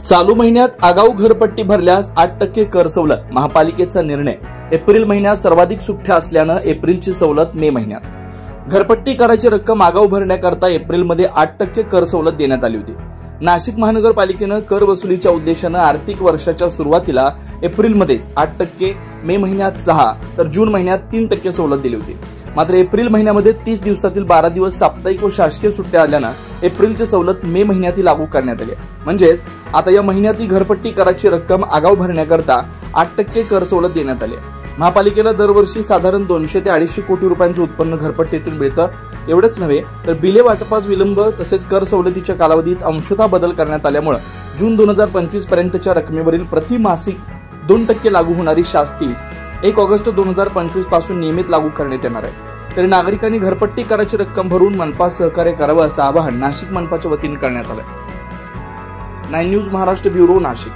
चालू महिन्यात आगाऊ घरपट्टी भरल्यास 8% कर सवलत. महापालिकेचा निर्णय. एप्रिल महिन्यात सर्वाधिक सुट्ट्या असल्यानं एप्रिलची सवलत मे महिन्यात. घरपट्टी कराची रक्कम आगाऊ भरण्याकरता एप्रिलमध्ये 8% कर सवलत देण्यात आली होती. नाशिक महानगरपालिकेनं कर वसुलीच्या उद्देशानं आर्थिक वर्षाच्या सुरुवातीला एप्रिलमध्येच 8%, मे महिन्यात 6% तर जून महिन्यात 3% सवलत दिली होती. मात्र एप्रिल महिन्यामध्ये 30 दिवसातील 12 दिवस साप्ताहिक व शासकीय सुट्ट्या आल्यानं एप्रिलची सवलत मे महिन्यातही लागू करण्यात आली. म्हणजेच आता या महिन्यातही घरपट्टी कराची रक्कम आगाऊ भरण्याकरता 8% कर सवलत देण्यात आली. महापालिकेला दरवर्षी साधारण 200 ते 250 कोटी रुपयांचं उत्पन्न घरपट्टीतून मिळतं. एवढंच नव्हे तर बिले वाटपास विलंब तसेच कर सवलतीच्या कालावधीत अंशतः बदल करण्यात आल्यामुळे जून 2025 पर्यंतच्या रकमेवरील प्रतिमासिक 2% लागू होणारी शास्ती 1 ऑगस्ट 2025 पासून नियमित लागू करण्यात येणार आहे. तरी नागरिकांनी घरपट्टी कराची रक्कम भरून मनपा सहकार्य करावं असं आवाहन नाशिक मनपाच्या वतीने करण्यात आलं. 9 न्यूज महाराष्ट्र ब्युरो, नाशिक.